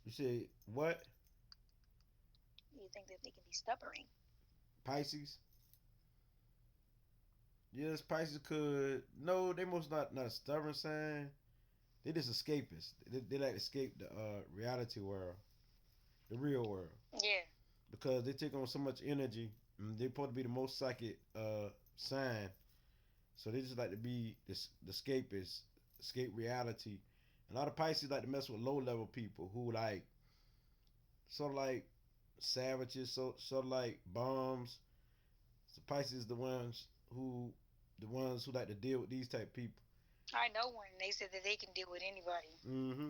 You say what? You think that they can be stubborn? Pisces? Yes, Pisces could. No, they most not a stubborn sign. They just escapists. They like to escape the reality world, the real world, Yeah. because they take on so much energy. And they're supposed to be the most psychic sign, so they just like to be the escapists, escape reality. A lot of Pisces like to mess with low level people who like sort of like savages, sort of like bums. So Pisces the ones who like to deal with these type of people. I know one. They said that they can deal with anybody. Mm-hmm.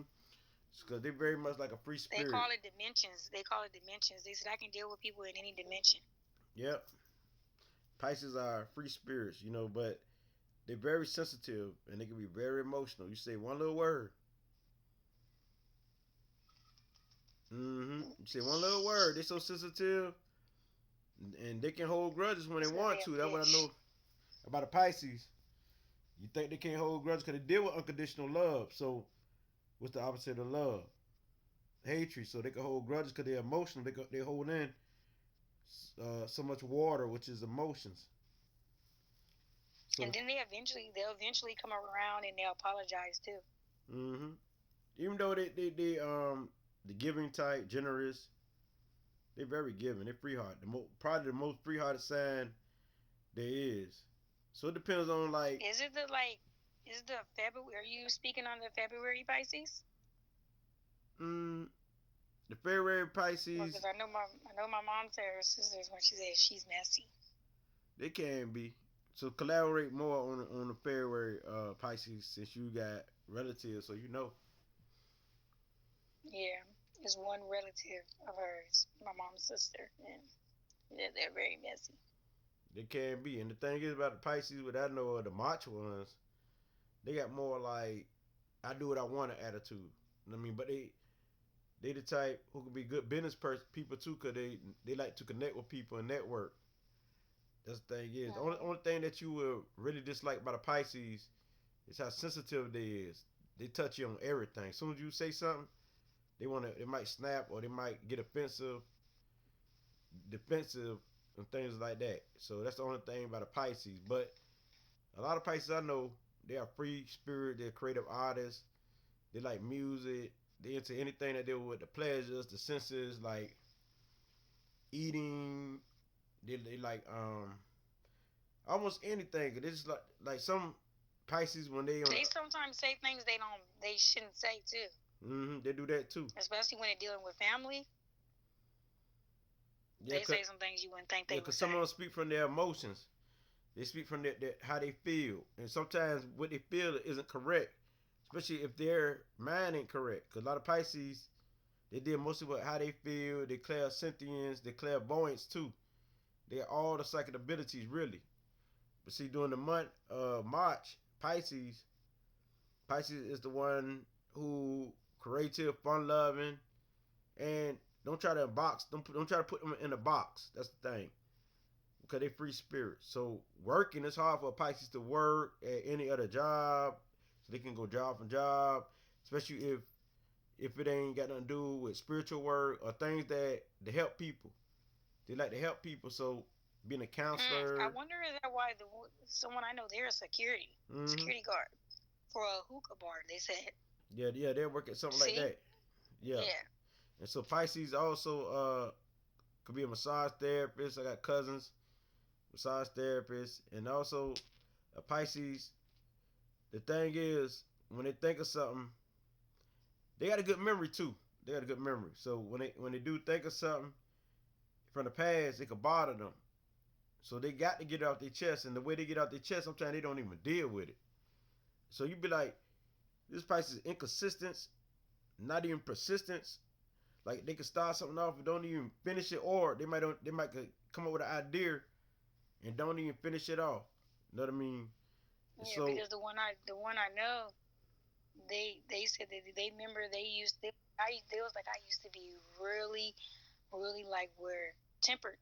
Because they're very much like a free They spirit. call it dimensions. They call it dimensions. They said I can deal with people in any dimension. Yep. Pisces are free spirits, but they're very sensitive and they can be very emotional. You say one little word. Mm-hmm. You say one little word. They're so sensitive and they can hold grudges when they So want they a to. That's what I fish. know about the Pisces. You think they can't hold grudges because they deal with unconditional love. So what's the opposite of love? Hatred. So they can hold grudges because they're emotional. They hold in so much water, which is emotions. So And then they'll eventually come around and they'll apologize too. mm-hmm. Even though they the giving type, generous, they're very giving. They're free heart. Probably the most free hearted sign there is. So it depends on like Is it the like? Is the February? Are you speaking on the February Pisces? mm, the February Because Pisces. I know my mom said her sisters when she said she's messy. They can be. So collaborate more on the February Pisces since you got relatives, so you know Yeah, it's one relative of hers, my mom's sister, and they're very messy. they can be. And the thing is about the Pisces, what I know of the March ones, they got more like I do what I want attitude. I mean, but they the type who can be good people too, cause they like to connect with people and network. That's the thing is the only Mm-hmm. thing that you will really dislike about the Pisces is how sensitive they is. They touch you on everything. As soon as you say something, they might snap or they might get offensive, defensive, and things like that. So that's the only thing about the Pisces. But a lot of Pisces I know, they are free spirit. They're creative artists. They like music. They into anything that deal with the pleasures, the senses, like eating. They like almost anything. It's like some Pisces when they on They a sometimes say things they shouldn't say too, they do that too. especially when they're dealing with family. Yeah, They say some things you wouldn't think yeah, they would cause some of say. them speak from their emotions. They speak from how they feel, and sometimes what they feel isn't correct, especially if their mind ain't correct. Cause a lot of Pisces they deal mostly with how they feel. They clairsentience, they clairvoyance too. They are all the psychic abilities really. But see, during the month of March, Pisces is the one who creative, fun loving, and don't try to put them in a box. That's the thing. Because they free spirits. So working it's hard for a Pisces to work at any other job. So they can go job from job. Especially if it ain't got nothing to do with spiritual work or things that help people. They like to help people. So being a I counselor. wonder is that why someone I know they're a Mm-hmm. security guard for a hookah bar. They said, Yeah, they'll work at something like see, that. Yeah. yeah, And so Pisces also could be a massage therapist. I got cousins, massage therapists, and also a Pisces. The thing is, when they think of something, they got a good memory too. They got a good memory. So when they do think of something from the past, it could bother them. So they got to get it off their chest, and the way they get off their chest, sometimes they don't even deal with it. So you be like, this Pisces is inconsistent, not even persistence. Like they could start something off and don't even finish it, or they might come up with an idea and don't even finish it off. You know what I mean? And yeah. so Because the one I know, they said that they remember they was like I used to be really really like where tempered,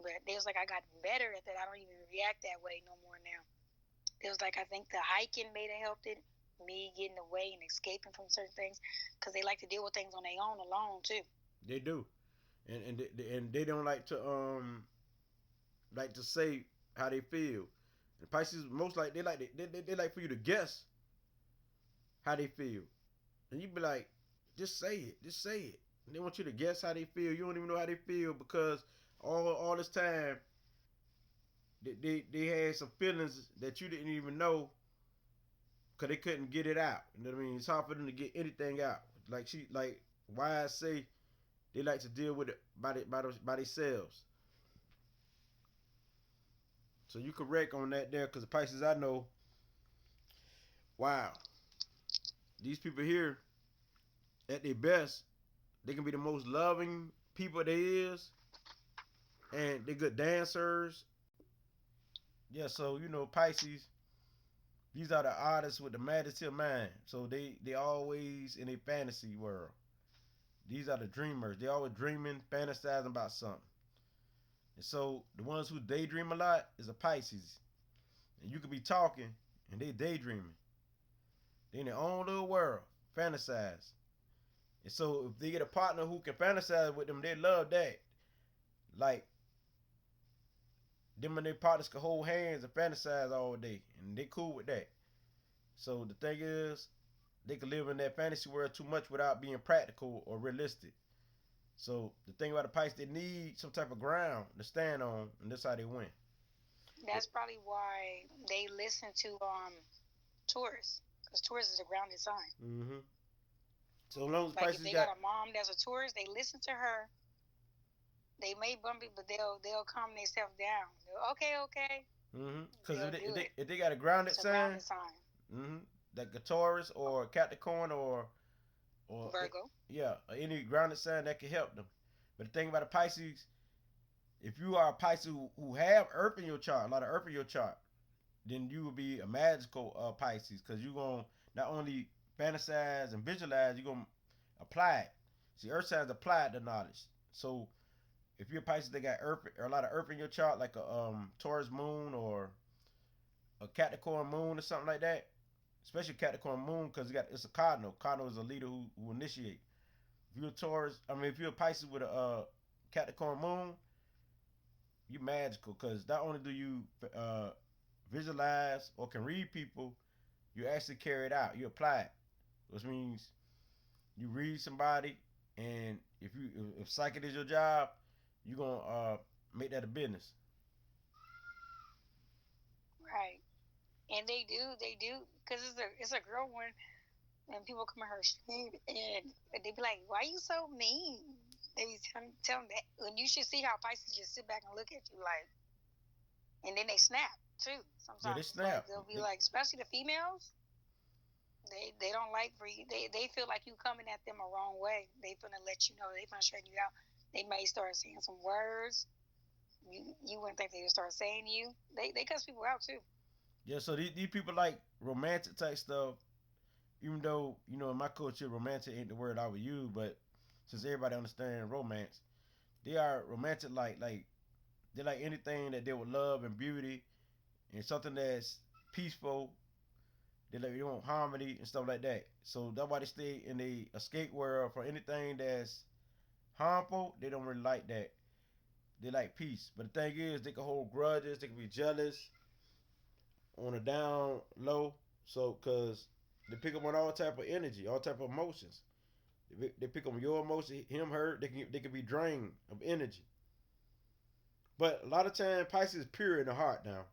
but they was like I got better at that. I don't even react that way no more now. It was like I think the hiking may have helped it. me getting away and escaping from certain things, because they like to deal with things on their own alone too. They do, and they don't like to say how they feel. And Pisces most like they like for you to guess how they feel, and you be like, just say it. And they want you to guess how they feel. You don't even know how they feel because all this time they had some feelings that you didn't even know because they couldn't get it out. You know what I mean? It's hard for them to get anything out. Like why I say they like to deal with it by themselves. So you correct on that there because the Pisces I know, wow, these people here at their best, they can be the most loving people there is, and they're good dancers. Yeah, so you know Pisces, these are the artists with the maddest of mind. So they always in a fantasy world. These are the dreamers. They always dreaming, fantasizing about something. And so the ones who daydream a lot is a Pisces. And you could be talking and they daydreaming. They in their own little world, fantasize. And so if they get a partner who can fantasize with them, they love that. Like them and their partners can hold hands and fantasize all day, and they cool with that. So the thing is, they can live in that fantasy world too much without being practical or realistic. So the thing about the Pisces, they need some type of ground to stand on, and that's how they win. That's probably why they listen to Taurus, because Taurus is a grounded sign. Mm-hmm. So as long as Like if Pisces they got got a mom that's a Taurus, they listen to her. They may bump it, but they'll calm themselves down. Okay, okay. because They'll do it. if they got a grounded It's a sign, grounded sign. mm-hmm, like Taurus or Capricorn or Virgo. yeah, or any grounded sign that can help them. But the thing about the Pisces, if you are a Pisces who have Earth in your chart, a lot of Earth in your chart, then you will be a magical Pisces because you're going to not only fantasize and visualize, you're going to apply it. See, Earth signs apply the knowledge. So if you're a Pisces that got Earth or a lot of Earth in your chart, like a Taurus moon or a Capricorn moon or something like that, especially Capricorn moon because it's a cardinal. Cardinal is a leader who initiate. If you're a Taurus, I mean, if you're a Pisces with a Capricorn moon, you're magical because not only do you visualize or can read people, you actually carry it out. You apply it, which means you read somebody, and if psychic is your job, you're gonna make that a business. Right. And they do, because it's a girl one, and people come at her street, and they be like, "Why you so mean?" They be tell them that, and you should see how Pisces just sit back and look at you like, and then they snap too. Yeah, they Sometimes it's like snap. they'll be like, especially the females, they don't like for you. They feel like you coming at them a wrong way. They finna let you know. They finna straighten you out. They may start saying some words you wouldn't think they would start saying to you. They cuss people out too. Yeah, so these people like romantic type stuff. Even though in my culture, romantic ain't the word I would use, but since everybody understands romance, they are romantic like they like anything that they would love and beauty and something that's peaceful. They want harmony and stuff like that. So that's why they stay in the escape world for anything that's harmful. They don't really like that. They like peace. But the thing is, they can hold grudges. They can be jealous on a down low. So, cause they pick up on all type of energy, all type of emotions. They pick up your emotion, him, her. They can be drained of energy. But a lot of time, Pisces is pure in the heart now.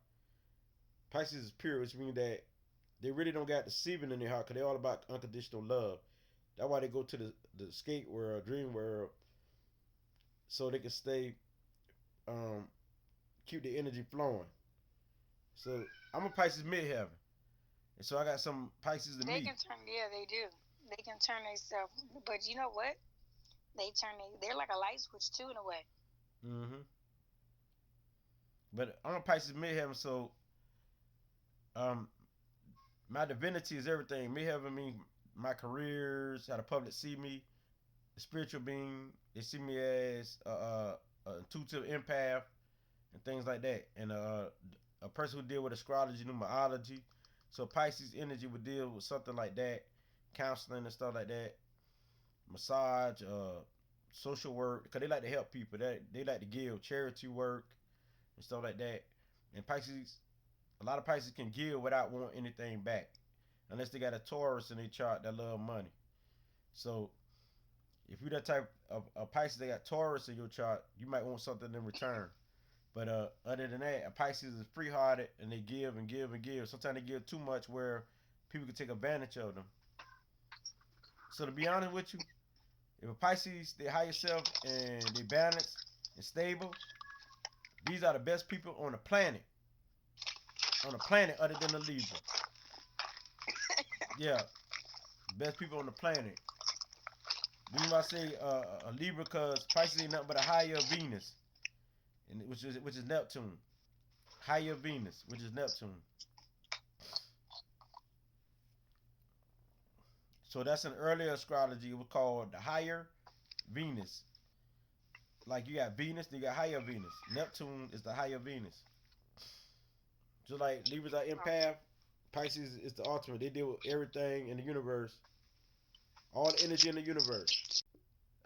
Pisces is pure, which means that they really don't got deceiving in their heart because they're all about unconditional love. That's why they go to the skate world, dream world, so they can stay, um, keep the energy flowing. So I'm a Pisces midheaven, and so I got some Pisces in They me. can turn, yeah, they do. They can turn themselves, but you know what? They're like a light switch too in a way. Mm-hmm. But I'm a Pisces midheaven, so um, my divinity is everything. Midheaven means my careers, how the public see me, the spiritual being. They see me as a intuitive empath and things like that, and a person who deal with astrology, numerology. So Pisces energy would deal with something like that, counseling and stuff like that, massage, social work, because they like to help people. They like to give charity work and stuff like that. And Pisces, a lot of Pisces can give without wanting anything back, unless they got a Taurus in their chart that love money. So if you're that type of a Pisces that got Taurus in your chart, you might want something in return. But other than that, a Pisces is free hearted and they give and give and give. Sometimes they give too much where people can take advantage of them. So to be honest with you, if a Pisces they higher self and they balanced and stable, these are the best people on the planet. On the planet other than the Libra. Yeah, best people on the planet. The reason why I say a Libra because Pisces ain't nothing but a higher Venus, and which is Neptune. Higher Venus, which is Neptune. So that's an earlier astrology. It was called the higher Venus. Like you got Venus, then you got higher Venus. Neptune is the higher Venus. Just like Libras are empath, Pisces is the ultimate. They deal with everything in the universe, all the energy in the universe.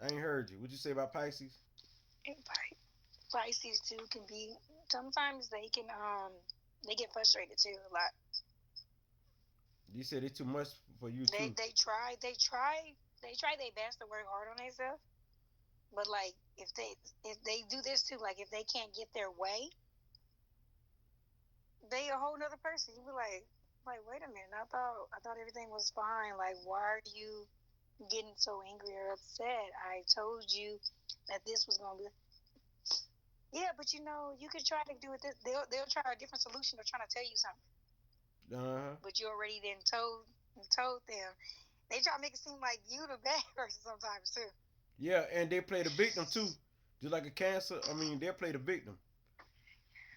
I ain't heard you. What'd you say about Pisces? Pisces too can be sometimes they get frustrated too a lot. You said it's too much for you too. They try their best to work hard on themselves, but like if they do this too, like if they can't get their way, they a whole nother person. You be like wait a minute, I thought everything was fine. Like why are you getting so angry or upset? I told you that this was gonna be. Yeah, but you could try to do it. They'll try a different solution. They're trying to tell you something, but you already then told them. They try to make it seem like you the bad person sometimes too. Yeah, and they play the victim too. Just like a Cancer, I mean, they play the victim.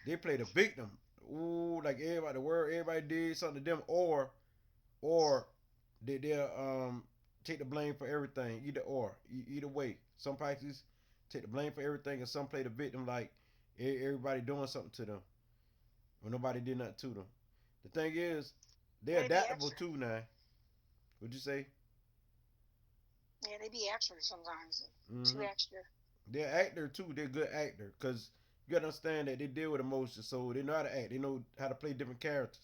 They play the victim. Ooh, like everybody, the world, everybody did something to them, or they'll take the blame for everything. Either way. Some Pisces take the blame for everything, and some play the victim, like everybody doing something to them when nobody did nothing to them. The thing is, they're adaptable too now. What'd you say? Yeah, they be extra sometimes. Too extra. They're actor too. They're good actor because you gotta understand that they deal with emotions, so they know how to act. They know how to play different characters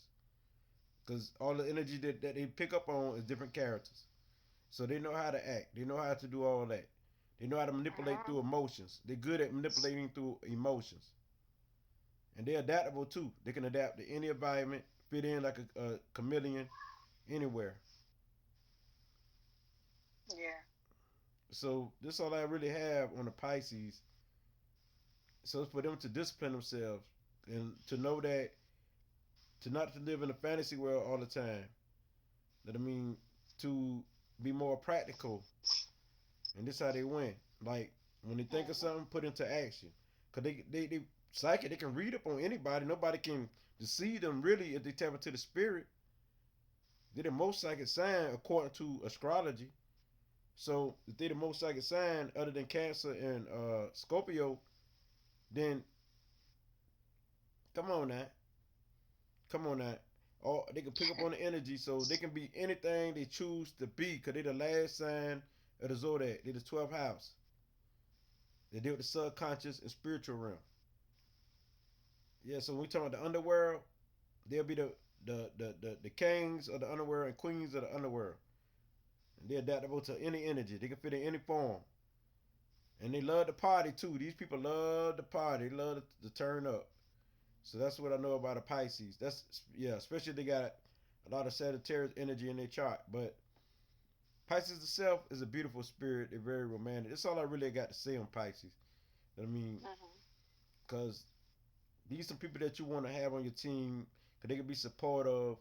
because all the energy that they pick up on is different characters. So they know how to act. They know how to do all that. They know how to manipulate through emotions. They're good at manipulating through emotions, and they're adaptable too. They can adapt to any environment, fit in like a chameleon anywhere. Yeah. So this is all I really have on the Pisces. So it's for them to discipline themselves and to know that to not to live in a fantasy world all the time. That I mean to be more practical, and this is how they win. Like when they think of something, put into action. Cause they psychic. They can read up on anybody. Nobody can deceive them really if they tap into the spirit. They're the most psychic sign according to astrology. So if they're the most psychic sign other than Cancer and Scorpio, then come on now, come on now. Or they can pick up on the energy, so they can be anything they choose to be, because they're the last sign of the zodiac. They're the 12th house. They deal with the subconscious and spiritual realm. Yeah, so when we talk about the underworld, they'll be the kings of the underworld and queens of the underworld. And they're adaptable to any energy. They can fit in any form. And they love the party too. These people love the party. They love to turn up. So that's what I know about a Pisces. That's yeah, especially if they got a lot of Sagittarius energy in their chart. But Pisces itself is a beautiful spirit. They're very romantic. That's all I really got to say on Pisces. I mean, because these are some people that you want to have on your team, because they can be supportive,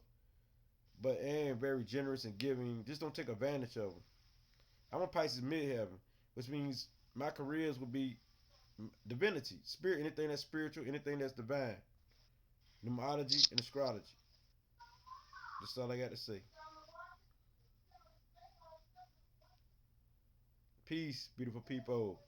but and very generous and giving. Just don't take advantage of them. I'm a Pisces midheaven, which means my careers will be divinity, spirit, anything that's spiritual, anything that's divine, numerology and astrology. That's all I got to say. Peace, beautiful people.